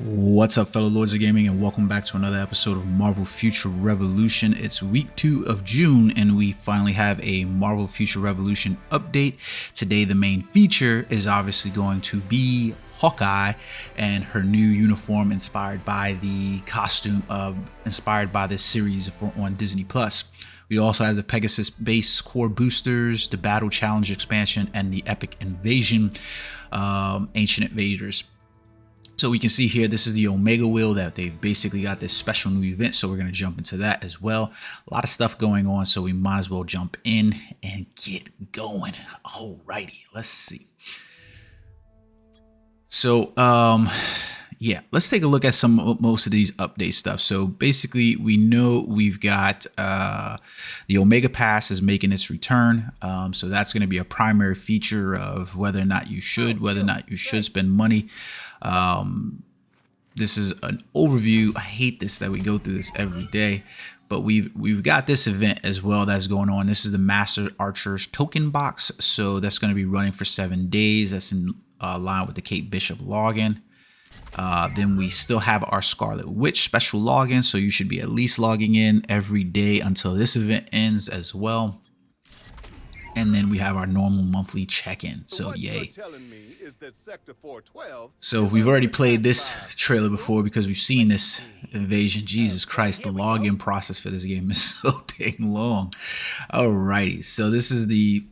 What's up, fellow Lords of Gaming, and welcome back to another episode of Marvel Future Revolution. It's week 2 of June, and we finally have a Marvel Future Revolution update. Today, the main feature is obviously going to be Hawkeye and her new uniform inspired by the costume inspired by this series on Disney+. We also have the Pegasus base core boosters, the Battle Challenge expansion, and the Epic Invasion Ancient Invaders. So we can see here, this is the Omega wheel that they've basically got this special new event. So we're going to jump into that as well. A lot of stuff going on, so we might as well jump in and get going. Alrighty, let's see. So, yeah, let's take a look at most of these update stuff. So basically, we know we've got the Omega Pass is making its return. So that's going to be a primary feature of whether or not you should spend money. This is an overview. I hate this that we go through this every day, but we've got this event as well that's going on. This is the Master Archer's token box. So that's going to be running for 7 days. That's in line with the Kate Bishop login. Then we still have our Scarlet Witch special login. So you should be at least logging in every day until this event ends as well. And then we have our normal monthly check-in. So yay. So we've already played this trailer before because we've seen this invasion. Jesus Christ, the login process for this game is so dang long. Alrighty, so this is the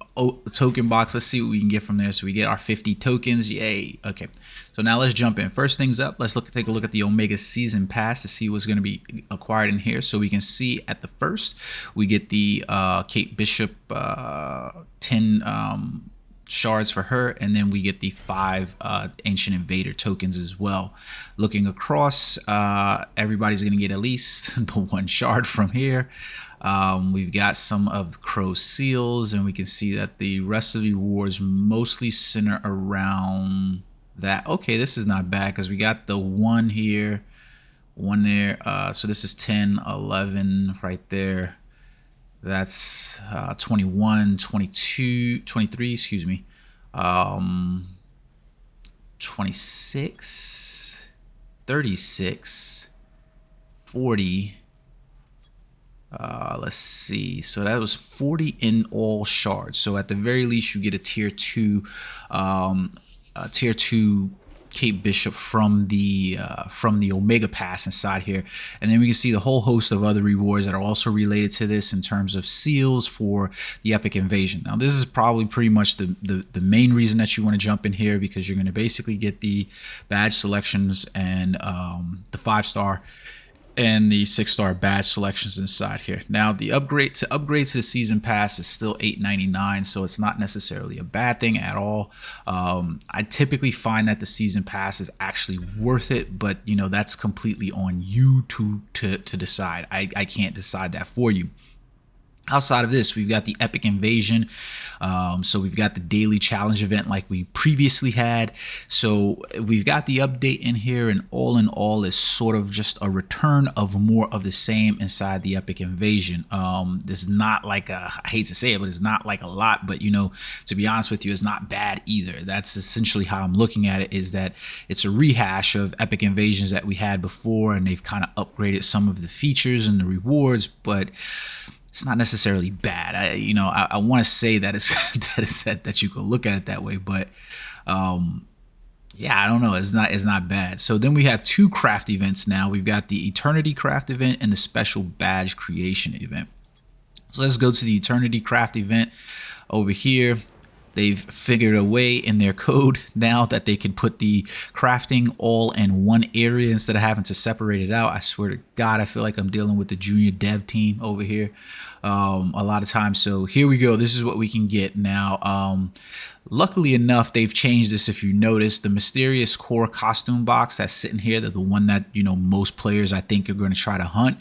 token box. Let's see what we can get from there. So we get our 50 tokens. Yay. Okay, so now let's jump in. First things up, let's take a look at the Omega Season Pass to see what's going to be acquired in here. So we can see at the first, we get the Kate Bishop 10 shards for her, and then we get the 5 Ancient Invader tokens as well. Looking across, everybody's going to get at least the 1 shard from here. We've got some of the Crow seals, and we can see that the rest of the rewards mostly center around that. Okay, this is not bad because we got the 1 here, 1 there. So this is 10, 11 right there. That's 21, 22, 23, excuse me. 26, 36, 40. Let's see. So that was 40 in all shards. So at the very least, you get a tier 2 Kate Bishop from the Omega Pass inside here, and then we can see the whole host of other rewards that are also related to this in terms of seals for the Epic Invasion. Now this is probably pretty much the main reason that you want to jump in here, because you're going to basically get the badge selections and the 5-star and the 6-star badge selections inside here. Now the upgrade to the season pass is still $8.99, so it's not necessarily a bad thing at all. I typically find that the season pass is actually worth it, but you know, that's completely on you to decide. I can't decide that for you. Outside of this, we've got the Epic Invasion. So we've got the daily challenge event like we previously had. So we've got the update in here, and all in all is sort of just a return of more of the same inside the Epic Invasion. There's not like I hate to say it, but it's not like a lot, but you know, to be honest with you, it's not bad either. That's essentially how I'm looking at it, is that it's a rehash of Epic Invasions that we had before, and they've kind of upgraded some of the features and the rewards, but it's not necessarily bad. I want to say that it's that you could look at it that way, but yeah, I don't know. It's not bad. So then we have 2 craft events now. We've got the Eternity Craft event and the Special Badge Creation event. So let's go to the Eternity Craft event over here. They've figured a way in their code now that they can put the crafting all in one area instead of having to separate it out. I swear to God, I feel like I'm dealing with the junior dev team over here a lot of times. So here we go. This is what we can get now. Luckily enough, they've changed this. If you notice, the mysterious core costume box that's sitting here, the one that, you know, most players I think are going to try to hunt.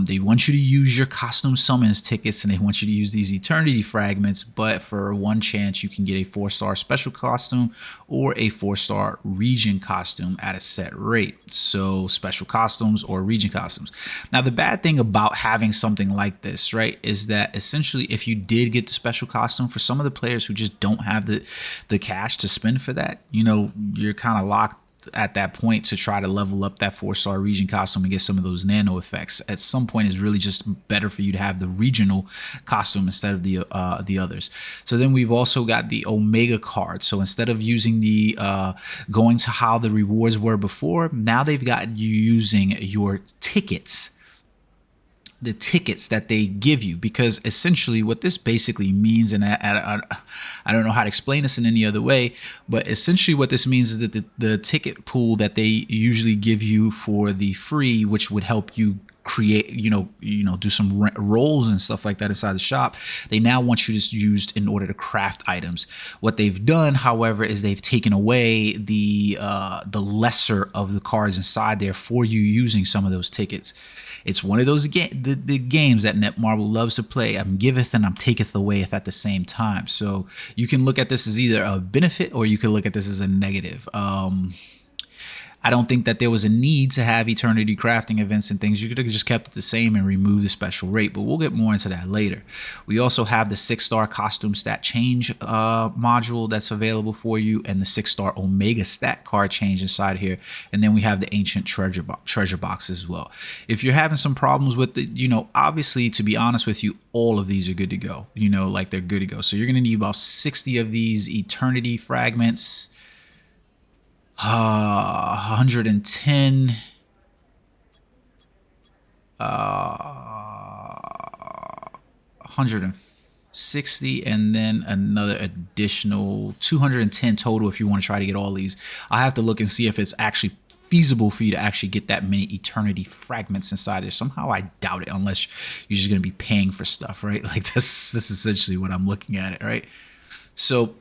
They want you to use your costume summons tickets, and they want you to use these eternity fragments, but for 1 chance you can get a 4-star special costume or a 4-star region costume at a set rate. So special costumes or region costumes. Now the bad thing about having something like this, right, is that essentially if you did get the special costume, for some of the players who just don't have the cash to spend for that, you know, you're kind of locked at that point to try to level up that 4-star region costume and get some of those nano effects. At some point, it's really just better for you to have the regional costume instead of the others. So then we've also got the Omega card. So instead of using the going to how the rewards were before, now they've got you using your tickets. The tickets that they give you, because essentially what this basically means, and I don't know how to explain this in any other way, but essentially what this means is that the ticket pool that they usually give you for the free, which would help you create, do some roles and stuff like that inside the shop, they now want you to use in order to craft items. What they've done, however, is they've taken away the lesser of the cards inside there for you using some of those tickets. It's one of those the games that Netmarble loves to play. I'm giveth and I'm taketh away at the same time. So you can look at this as either a benefit or you can look at this as a negative. I don't think that there was a need to have eternity crafting events and things. You could have just kept it the same and removed the special rate, but we'll get more into that later. We also have the 6-star costume stat change module that's available for you, and the 6-star Omega stat card change inside here. And then we have the ancient treasure box as well. If you're having some problems with the, obviously, to be honest with you, all of these are good to go. Like they're good to go. So you're going to need about 60 of these eternity fragments. 110 160, and then another additional 210 total if you want to try to get all these. I have to look and see if it's actually feasible for you to actually get that many eternity fragments inside there. Somehow I doubt it, unless you're just going to be paying for stuff, right? Like this is essentially what I'm looking at it, right? So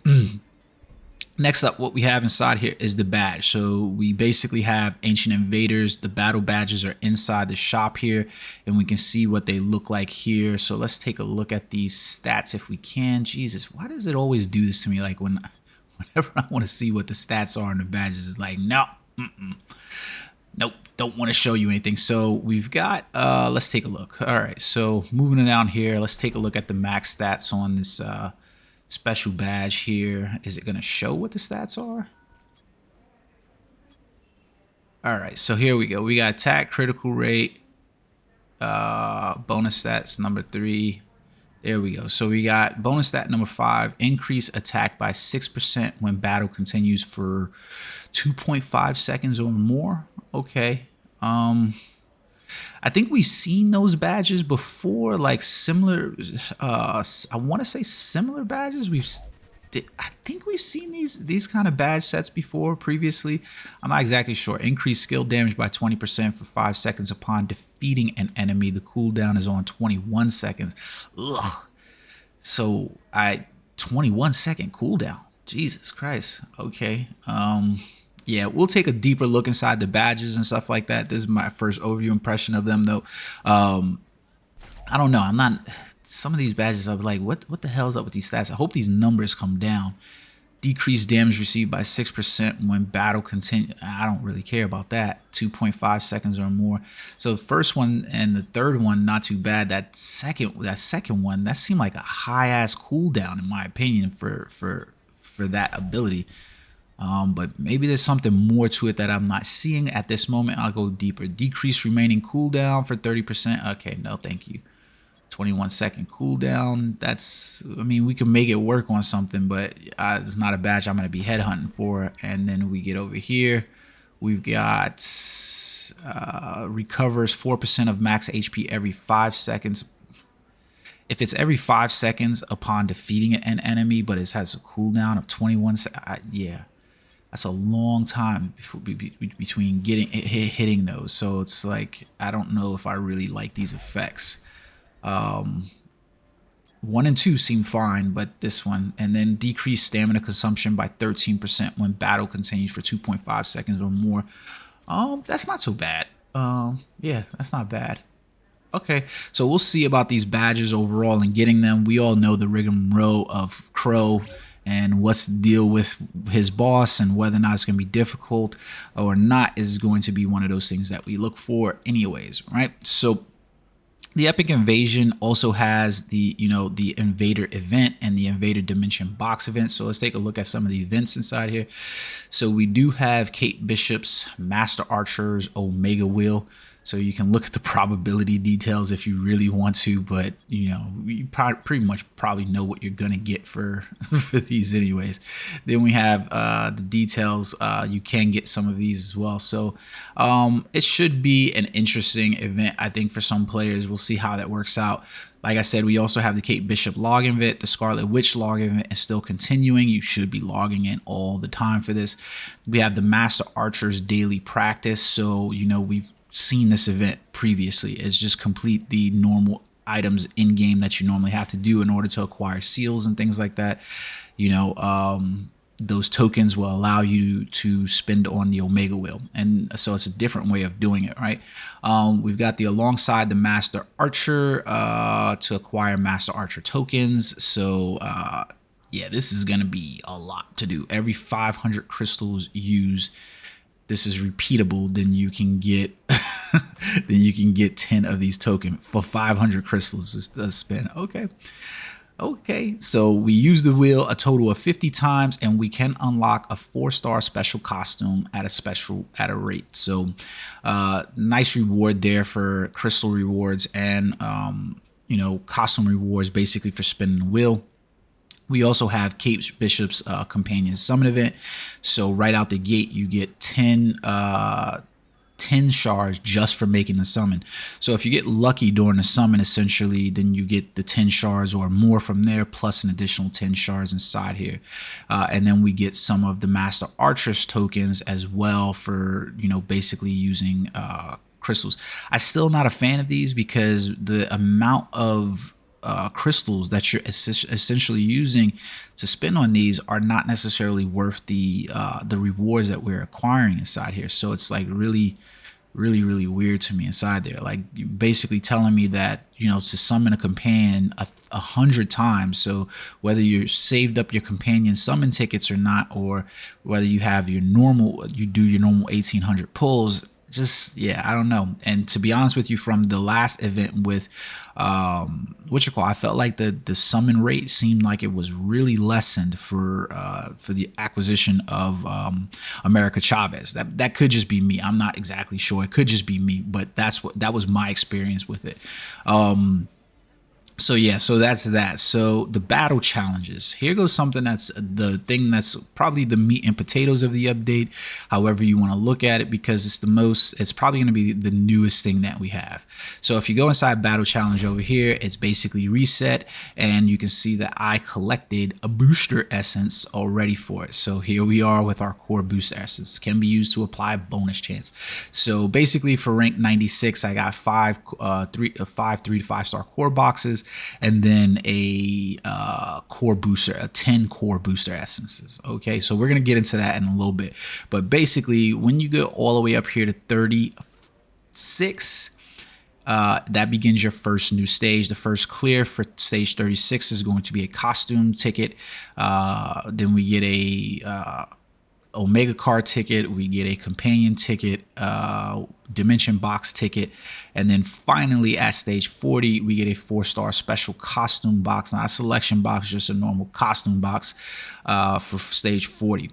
next up, what we have inside here is the badge. So we basically have Ancient Invaders. The battle badges are inside the shop here, and we can see what they look like here. So let's take a look at these stats if we can. Jesus, why does it always do this to me? Like whenever I want to see what the stats are on the badges, it's like, no, nope, don't want to show you anything. So we've got, let's take a look. All right, so moving down here, let's take a look at the max stats on this special badge here. Is it going to show what the stats are? All right, so here we go. We got attack, critical rate, bonus stats number 3. There we go. So we got bonus stat number 5, increase attack by 6% when battle continues for 2.5 seconds or more. Okay. I think we've seen those badges before, like similar, I want to say similar badges. I think we've seen these kind of badge sets before previously. I'm not exactly sure. Increase skill damage by 20% for 5 seconds upon defeating an enemy. The cooldown is on 21 seconds. Ugh. So 21 second cooldown. Jesus Christ. Okay. Yeah, we'll take a deeper look inside the badges and stuff like that. This is my first overview impression of them, though. I don't know. Some of these badges, I was like, what the hell is up with these stats? I hope these numbers come down. Decreased damage received by 6% when battle continues. I don't really care about that. 2.5 seconds or more. So the first one and the third one, not too bad. That second one, that seemed like a high ass cooldown in my opinion for that ability. But maybe there's something more to it that I'm not seeing at this moment. I'll go deeper. Decrease remaining cooldown for 30%. Okay, no, thank you. 21 second cooldown. That's, I mean, we can make it work on something, but it's not a badge I'm going to be headhunting for. And then we get over here. We've got recovers 4% of max HP every 5 seconds. If it's every 5 seconds upon defeating an enemy, but it has a cooldown of 21 seconds, yeah. That's a long time between hitting those. So it's like, I don't know if I really like these effects. 1 and 2 seem fine, but this one, and then decrease stamina consumption by 13% when battle continues for 2.5 seconds or more. That's not so bad. Yeah, that's not bad. Okay, so we'll see about these badges overall and getting them. We all know the rigmarole of Crow and what's the deal with his boss, and whether or not it's going to be difficult or not is going to be one of those things that we look for anyways, right? So The Epic Invasion also has the, the Invader event and the Invader Dimension box event. So let's take a look at some of the events inside here. So we do have Kate Bishop's Master Archer's Omega Wheel. So you can look at the probability details if you really want to, but you pretty much know what you're gonna get for these anyways. Then we have the details. You can get some of these as well. So it should be an interesting event, I think, for some players. We'll see how that works out. Like I said, we also have the Kate Bishop log event. The Scarlet Witch log event is still continuing. You should be logging in all the time for this. We have the Master Archer's daily practice. So we've seen this event previously. It's just complete the normal items in game that you normally have to do in order to acquire seals and things like that. Those tokens will allow you to spend on the Omega Wheel, and so it's a different way of doing it, right? We've got the alongside the Master Archer to acquire Master Archer tokens. So yeah, this is gonna be a lot to do. Every 500 crystals used, this is repeatable, then you can get 10 of these tokens for 500 crystals to spend. Okay, so we use the wheel a total of 50 times, and we can unlock a 4-star special costume at a rate. So nice reward there for crystal rewards and costume rewards, basically for spinning the wheel. We also have Kate Bishop's Companion Summon event. So right out the gate, you get 10 shards just for making the summon. So if you get lucky during the summon, essentially, then you get the 10 shards or more from there, plus an additional 10 shards inside here. And then we get some of the Master Archer's tokens as well for, basically using crystals. I'm still not a fan of these because the amount of crystals that you're essentially using to spend on these are not necessarily worth the rewards that we're acquiring inside here. So it's like really weird to me inside there. Like, you're basically telling me that to summon a companion 100 times. So whether you saved up your companion summon tickets or not, or whether you have you do your normal 1800 pulls, just, yeah, I don't know. And to be honest with you, from the last event with I felt like the summon rate seemed like it was really lessened for the acquisition of America Chavez. That could just be me. I'm not exactly sure. It could just be me, but that was my experience with it. So yeah, so that's that. So the battle challenges. Here goes something that's the thing that's probably the meat and potatoes of the update, however you want to look at it, because it's probably going to be the newest thing that we have. So if you go inside battle challenge over here, it's basically reset, and you can see that I collected a booster essence already for it. So here we are with our core booster essence. Can be used to apply bonus chance. So basically for rank 96, I got 3 to 5-star core boxes, and then a 10 core booster essences. Okay, so we're gonna get into that in a little bit, but basically when you go all the way up here to 36, that begins your first new stage. The first clear for stage 36 is going to be a costume ticket. Then we get a Omega card ticket, we get a companion ticket, dimension box ticket, and then finally at stage 40 we get a 4-star special costume box, not a selection box, just a normal costume box for stage 40.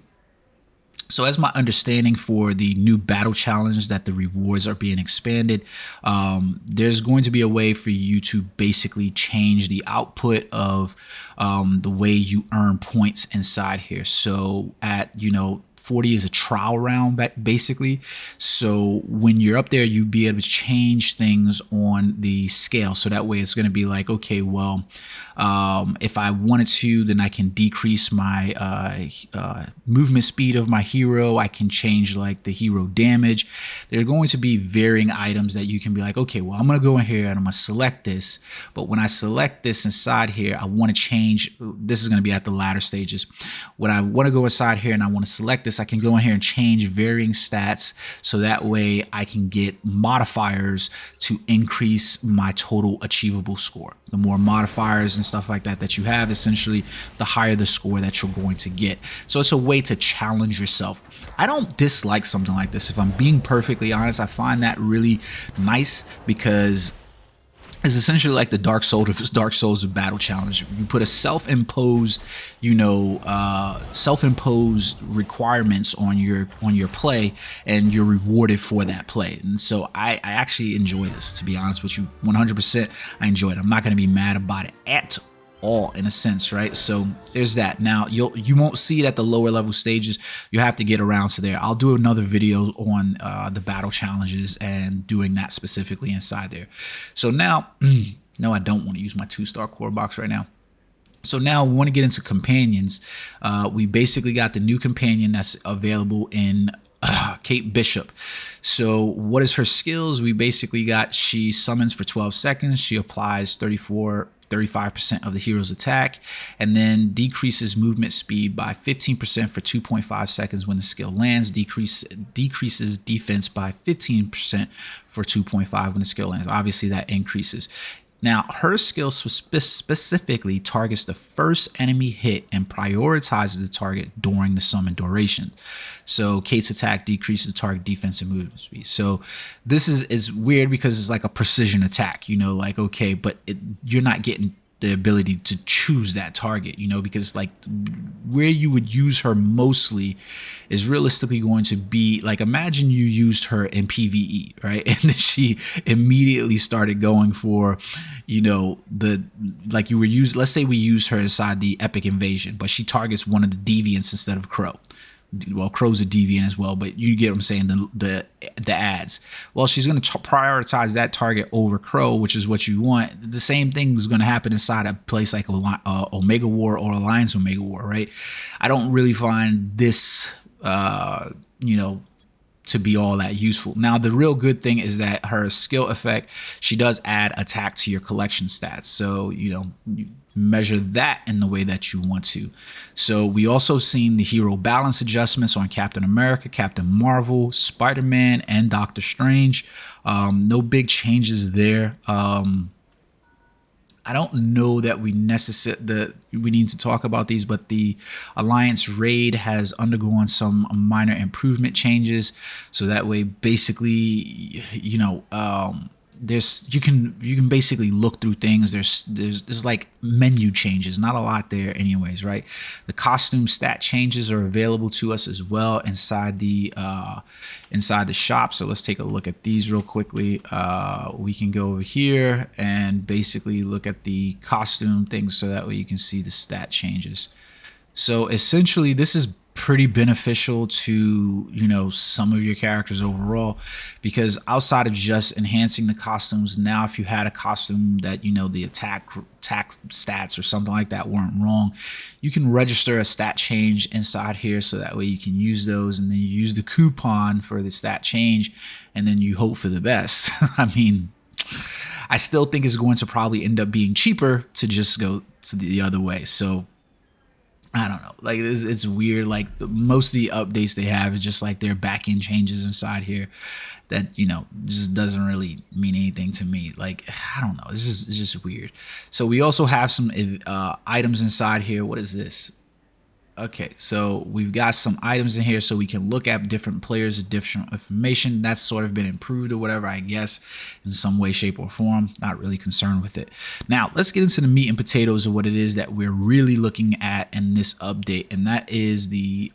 So as my understanding for the new battle challenge, that the rewards are being expanded, there's going to be a way for you to basically change the output of the way you earn points inside here. So at 40 is a trial round basically. So when you're up there, you'll be able to change things on the scale. So that way it's going to be like, okay, well, if I wanted to, then I can decrease my movement speed of my hero. I can change like the hero damage. There are going to be varying items that you can be like, okay, well, I'm going to go in here and I'm going to select this. But when I select this inside here, I want to change. This is going to be at the latter stages. When I want to go inside here and I want to select this, I can go in here and change varying stats. So that way I can get modifiers to increase my total achievable score. The more modifiers and stuff like that you have, essentially, the higher the score that you're going to get. So it's a way to challenge yourself. I don't dislike something like this. If I'm being perfectly honest, I find that really nice because is essentially like the Dark Souls of Battle Challenge. You put a self-imposed, self-imposed requirements on your play, and you're rewarded for that play. And so I actually enjoy this, to be honest with you. 100%, I enjoy it. I'm not going to be mad about it at all, in a sense, right? So there's that. Now you won't see it at the lower level stages. You have to get around to there. I'll do another video on the battle challenges and doing that specifically inside there. So now no, I don't want to use my 2-star core box right now. So now we want to get into companions. We basically got the new companion that's available in Kate Bishop. So what is her skills? We basically got, she summons for 12 seconds. She applies 35% of the hero's attack, and then decreases movement speed by 15% for 2.5 seconds when the skill lands. Decreases defense by 15% for 2.5 when the skill lands. Obviously that increases. Now, her skill specifically targets the first enemy hit and prioritizes the target during the summon duration. So Kate's attack decreases the target defense and movement speed. So this is weird because it's like a precision attack, like, okay, but you're not getting the ability to choose that target, because like where you would use her mostly is realistically going to be like, imagine you used her in PvE, right? And then she immediately started going for, let's say we use her inside the Epic Invasion, but she targets one of the deviants instead of Crow. Well, Crow's a deviant as well, but you get what I'm saying, the ads. Well, she's going to prioritize that target over Crow, which is what you want. The same thing is going to happen inside a place like Omega War or Alliance Omega War, right? I don't really find this, to be all that useful. Now, the real good thing is that her skill effect, she does add attack to your collection stats. So, you measure that in the way that you want to. So we also seen the hero balance adjustments on Captain America, Captain Marvel, Spider-Man, and Doctor Strange. No big changes there. I don't know that we need to talk about these, but the Alliance raid has undergone some minor improvement changes. So that way, basically, you can basically look through things. There's like menu changes, not a lot there anyways, right? The costume stat changes are available to us as well inside the shop. So let's take a look at these real quickly. We can go over here and basically look at the costume things, so that way you can see the stat changes. So essentially this is pretty beneficial to some of your characters overall, because outside of just enhancing the costumes, now if you had a costume that the attack stats or something like that weren't wrong, you can register a stat change inside here, so that way you can use those, and then you use the coupon for the stat change, and then you hope for the best. I mean, I still think it's going to probably end up being cheaper to just go to the other way. So I don't know, like it's weird. Like most of the updates they have is just like their back-end changes inside here that just doesn't really mean anything to me. Like, I don't know, it's just weird. So we also have some items inside here. What is this? Okay, so we've got some items in here so we can look at different players, different information. That's sort of been improved or whatever, I guess, in some way, shape, or form. Not really concerned with it. Now, let's get into the meat and potatoes of what it is that we're really looking at in this update, and that is the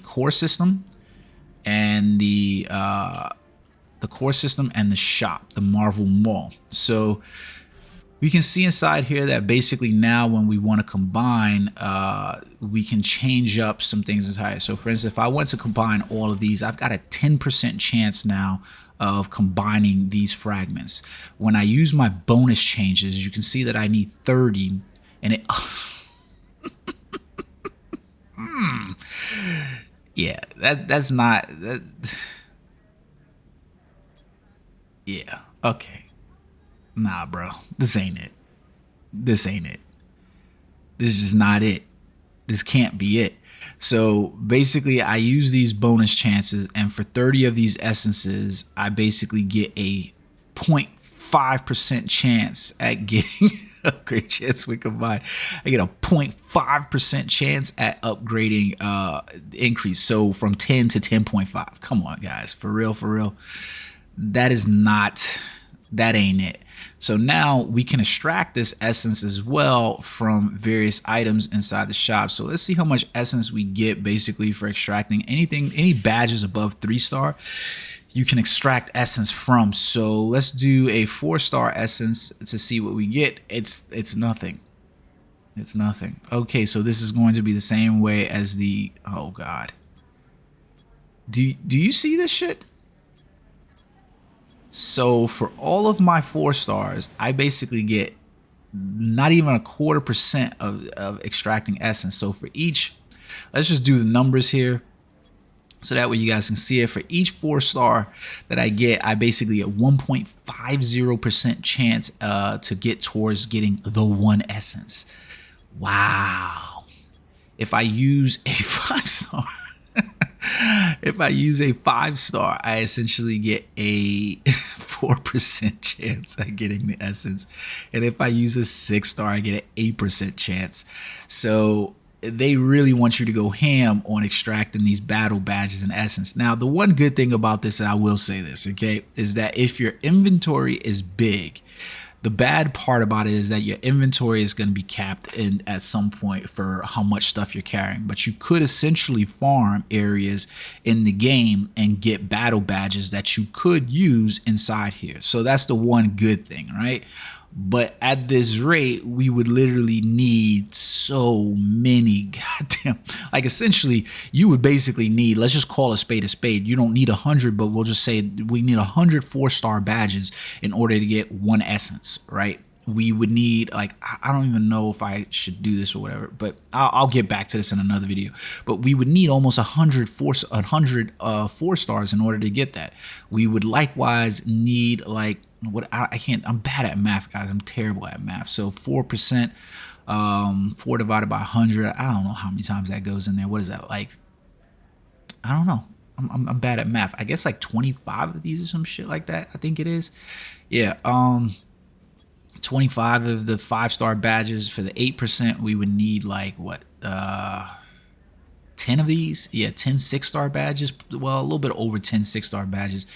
core system and the core system and the shop, the Marvel Mall. So we can see inside here that basically now when we want to combine, we can change up some things inside. So for instance, if I want to combine all of these, I've got a 10% chance now of combining these fragments. When I use my bonus changes, you can see that I need 30, and it yeah, that's not that. Yeah, okay. Nah, bro, this ain't it. This ain't it. This is not it. This can't be it. So basically, I use these bonus chances, and for 30 of these essences, I basically get a 0.5% chance at getting upgrade chance we combine. I get a 0.5% chance at upgrading increase. So from 10 to 10.5. Come on, guys, for real, for real. That is not That ain't it. So now we can extract this essence as well from various items inside the shop. So let's see how much essence we get basically for extracting anything, any badges above 3-star. You can extract essence from. So let's do a 4-star essence to see what we get. It's nothing. It's nothing. Okay, so this is going to be the same way as the, oh god. Do you see this shit? So for all of my 4 stars, I basically get not even a 1/4% of extracting essence. So for each, let's just do the numbers here, so that way you guys can see it. For each 4-star that I get, I basically get 1.50% chance to get towards getting the 1 essence. Wow. If I use a 5-star, if I use a 5-star, I essentially get a 4% chance at getting the essence. And if I use a 6-star, I get an 8% chance. So they really want you to go ham on extracting these battle badges and essence. Now, the one good thing about this, and I will say this, okay, is that if your inventory is big, the bad part about it is that your inventory is going to be capped in at some point for how much stuff you're carrying. But you could essentially farm areas in the game and get battle badges that you could use inside here. So that's the one good thing, right? But at this rate, we would literally need so many goddamn, like essentially you would basically need, let's just call a spade a spade. You don't need 100, but we'll just say we need 100 4-star badges in order to get 1 essence, right? We would need, like, I don't even know if I should do this or whatever, but I'll get back to this in another video. But we would need almost 100 4 stars in order to get that. We would likewise need, like, what I'm bad at math, guys. I'm terrible at math. So 4%, 4 divided by 100. I don't know how many times that goes in there. What is that, like? I don't know. I'm bad at math. I guess like 25 of these or some shit like that. I think it is. Yeah. 25 of the 5-star badges. For the 8%, we would need like what? 10 of these, yeah, 10 6-star badges. Well, a little bit over 10 6-star badges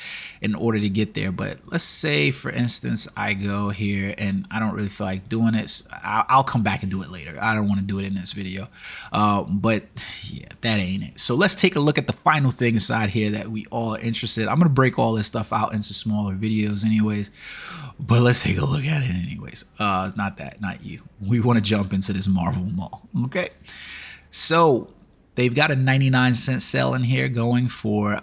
in order to get there. But let's say, for instance, I go here and I don't really feel like doing it. I'll come back and do it later. I don't want to do it in this video. But yeah, that ain't it. So let's take a look at the final thing inside here that we all are interested in. I'm going to break all this stuff out into smaller videos anyways, but let's take a look at it anyways. Not you. We want to jump into this Marvel Mall. Okay. So they've got a 99-cent sale in here going for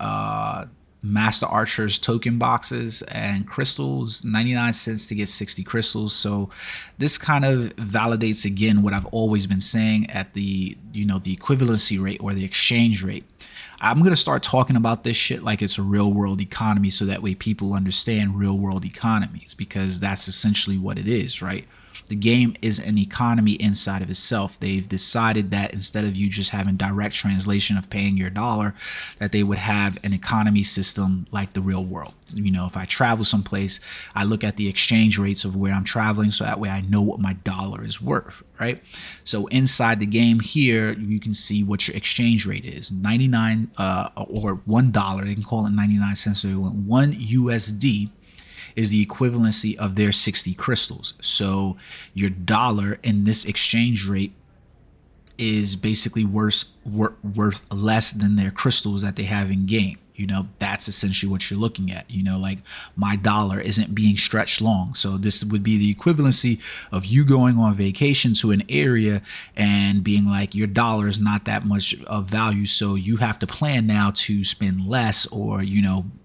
Master Archer's token boxes and crystals, 99 cents to get 60 crystals. So this kind of validates again what I've always been saying at the, the equivalency rate or the exchange rate. I'm going to start talking about this shit like it's a real world economy, so that way people understand real world economies, because that's essentially what it is, right? The game is an economy inside of itself. They've decided that instead of you just having direct translation of paying your dollar, that they would have an economy system like the real world. If I travel someplace, I look at the exchange rates of where I'm traveling, so that way I know what my dollar is worth, right? So inside the game here, you can see what your exchange rate is. 99 or $1, they can call it 99 cents. So 1 USD is the equivalency of their 60 crystals. So your dollar in this exchange rate is basically worth less than their crystals that they have in game. That's essentially what you're looking at. Like my dollar isn't being stretched long. So this would be the equivalency of you going on vacation to an area and being like, your dollar is not that much of value. So you have to plan now to spend less, or,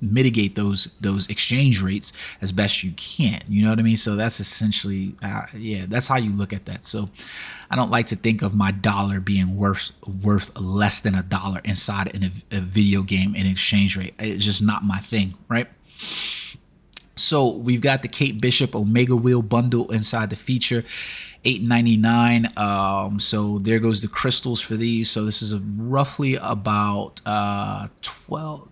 mitigate those exchange rates as best you can. You know what I mean? So that's essentially, yeah, that's how you look at that. So I don't like to think of my dollar being worth less than $1 inside a video game in exchange rate. It's just not my thing, right? So we've got the Kate Bishop Omega Wheel bundle inside the feature, $8.99. So there goes the crystals for these. So this is roughly about 12.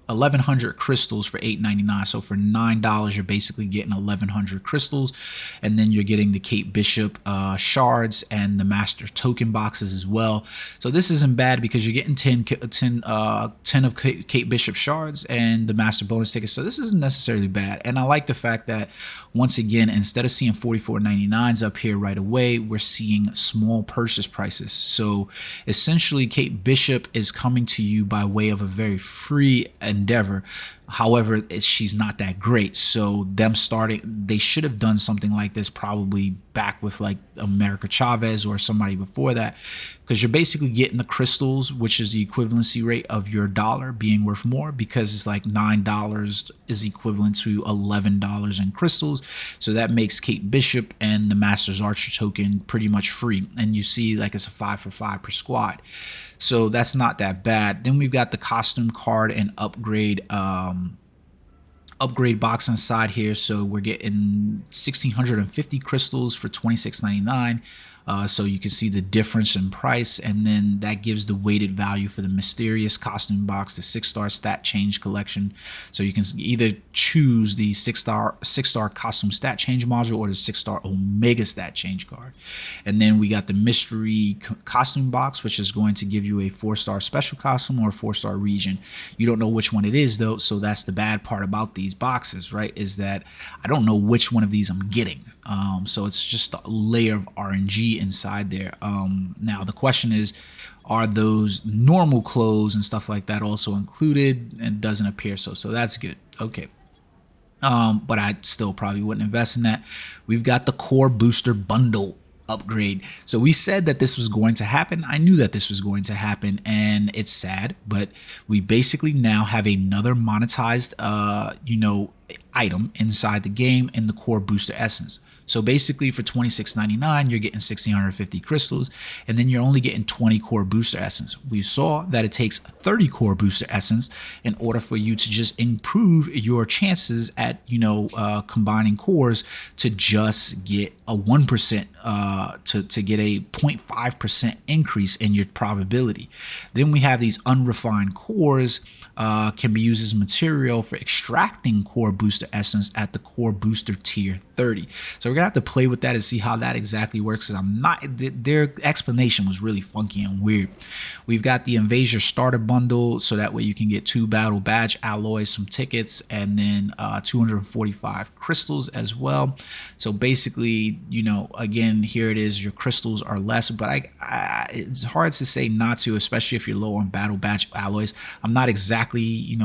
1100 crystals for $8.99. So for $9, you're basically getting 1100 crystals, and then you're getting the Kate Bishop shards and the master token boxes as well. So this isn't bad because you're getting 10 of Kate Bishop shards and the master bonus tickets. So this isn't necessarily bad. And I like the fact that, once again, instead of seeing 44.99s up here right away, we're seeing small purchase prices. So essentially, Kate Bishop is coming to you by way of a very free endeavor. However, she's not that great. So they should have done something like this probably back with like America Chavez or somebody before that, because you're basically getting the crystals, which is the equivalency rate of your dollar being worth more, because it's like $9 is equivalent to $11 in crystals. So that makes Kate Bishop and the Master's Archer token pretty much free. And you see like it's a 5 for 5 per squad. So that's not that bad. Then we've got the costume card and upgrade box inside here. So we're getting 1,650 crystals for $26.99. So you can see the difference in price, and then that gives the weighted value for the mysterious costume box, the 6-star stat change collection. So you can either choose the 6-star costume stat change module or the 6-star Omega stat change card. And then we got the mystery costume box, which is going to give you a 4-star special costume or a 4-star region. You don't know which one it is though, so that's the bad part about these boxes, right? Is that I don't know which one of these I'm getting. So it's just a layer of RNG inside there. Now the question is, are those normal clothes and stuff like that also included? And it doesn't appear so. So that's good. Okay. But I still probably wouldn't invest in that. We've got the core booster bundle upgrade. So we said that this was going to happen. I knew that this was going to happen, and it's sad, but we basically now have another monetized item inside the game in the core booster essence. So basically for $26.99, you're getting 1,650 crystals, and then you're only getting 20 core booster essence. We saw that it takes 30 core booster essence in order for you to just improve your chances at, combining cores to just get a 1%, to get a 0.5% increase in your probability. Then we have these unrefined cores, can be used as material for extracting core booster essence at the core booster tier 30. So we're gonna have to play with that and see how that exactly works, because their explanation was really funky and weird. We've got the Avengers starter bundle, so that way you can get 2 battle badge alloys, some tickets, and then 245 crystals as well. So basically, again, here it is, your crystals are less, but it's hard to say not to, especially if you're low on battle badge alloys. I'm not exactly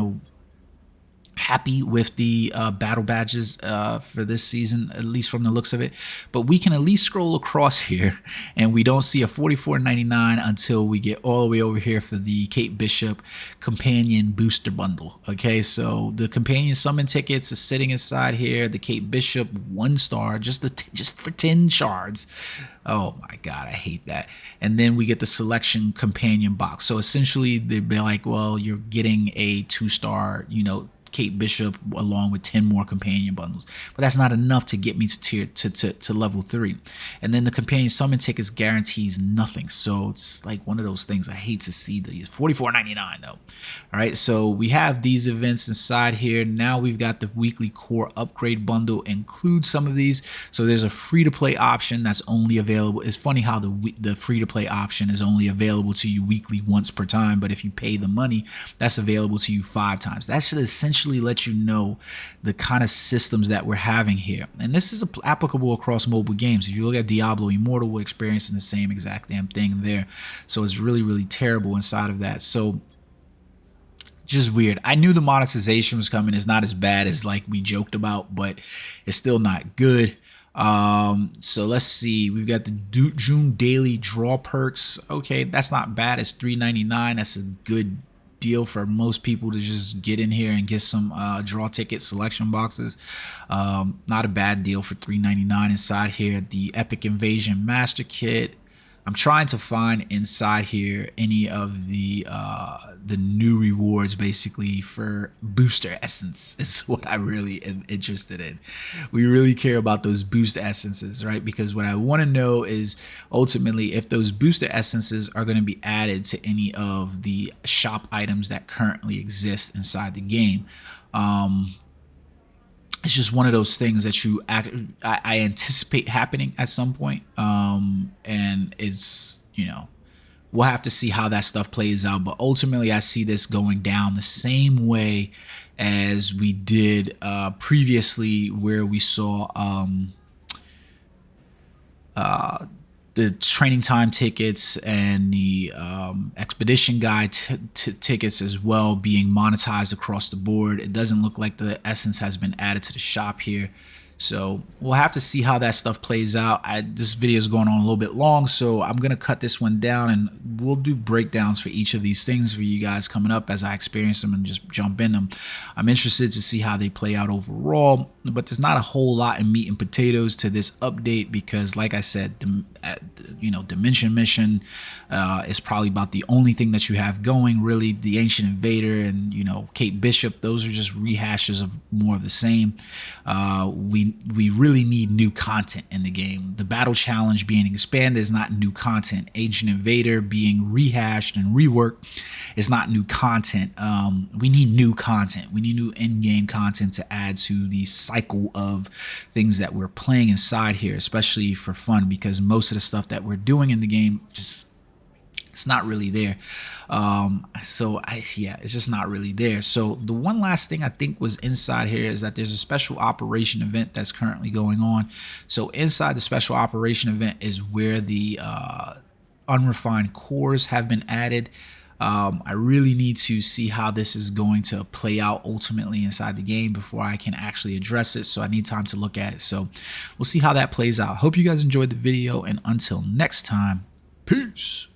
happy with the battle badges for this season, at least from the looks of it, but we can at least scroll across here and we don't see a $44.99 until we get all the way over here for the Kate Bishop companion booster bundle. Okay, so the companion summon tickets is sitting inside here, the Kate Bishop 1-star, just for 10 shards. Oh my god, I hate that. And then we get the selection companion box. So essentially they'd be like, well, you're getting a 2-star, Kate Bishop along with 10 more companion bundles, but that's not enough to get me to level 3. And then the companion summon tickets guarantees nothing, so it's like one of those things I hate to see. These $44.99 though. All right, so we have these events inside here. Now we've got the weekly core upgrade bundle includes some of these. So there's a free-to-play option that's only available. It's funny how the free-to-play option is only available to you weekly once per time, but if you pay the money, that's available to you 5 times. That should essentially let you know the kind of systems that we're having here, and this is applicable across mobile games. If you look at Diablo Immortal, we're experiencing the same exact damn thing there. So it's really, really terrible inside of that. So just weird. I knew the monetization was coming. It's not as bad as like we joked about, but it's still not good. So let's see, we've got the June daily draw perks. Okay, that's not bad. It's $3.99. That's a good deal for most people to just get in here and get some draw ticket selection boxes. Not a bad deal for $3.99 inside here. The Epic Invasion Master Kit, I'm trying to find inside here any of the new rewards, basically for booster essence is what I really am interested in. We really care about those booster essences, right? Because what I want to know is ultimately if those booster essences are going to be added to any of the shop items that currently exist inside the game. It's just one of those things that I anticipate happening at some point. And it's, you know, we'll have to see how that stuff plays out. But ultimately, I see this going down the same way as we did previously, where we saw the training time tickets and the expedition guide tickets as well being monetized across the board. It doesn't look like the essence has been added to the shop here. So we'll have to see how that stuff plays out. This video is going on a little bit long, so I'm going to cut this one down and we'll do breakdowns for each of these things for you guys coming up as I experience them and just jump in them. I'm interested to see how they play out overall, but there's not a whole lot of meat and potatoes to this update because, like I said, Dimension Mission is probably about the only thing that you have going. Really, the Ancient Invader and, you know, Cape Bishop, those are just rehashes of more of the same. We really need new content in the game. The battle challenge being expanded is not new content. Ancient Invader being rehashed and reworked is not new content. We need new content. We need new in-game content to add to the cycle of things that we're playing inside here, especially for fun, because most of the stuff that we're doing in the game just, it's not really there. Yeah, it's just not really there. So the one last thing I think was inside here is that there's a special operation event that's currently going on. So inside the special operation event is where the unrefined cores have been added. I really need to see how this is going to play out ultimately inside the game before I can actually address it. So I need time to look at it. So we'll see how that plays out. Hope you guys enjoyed the video, and until next time, peace.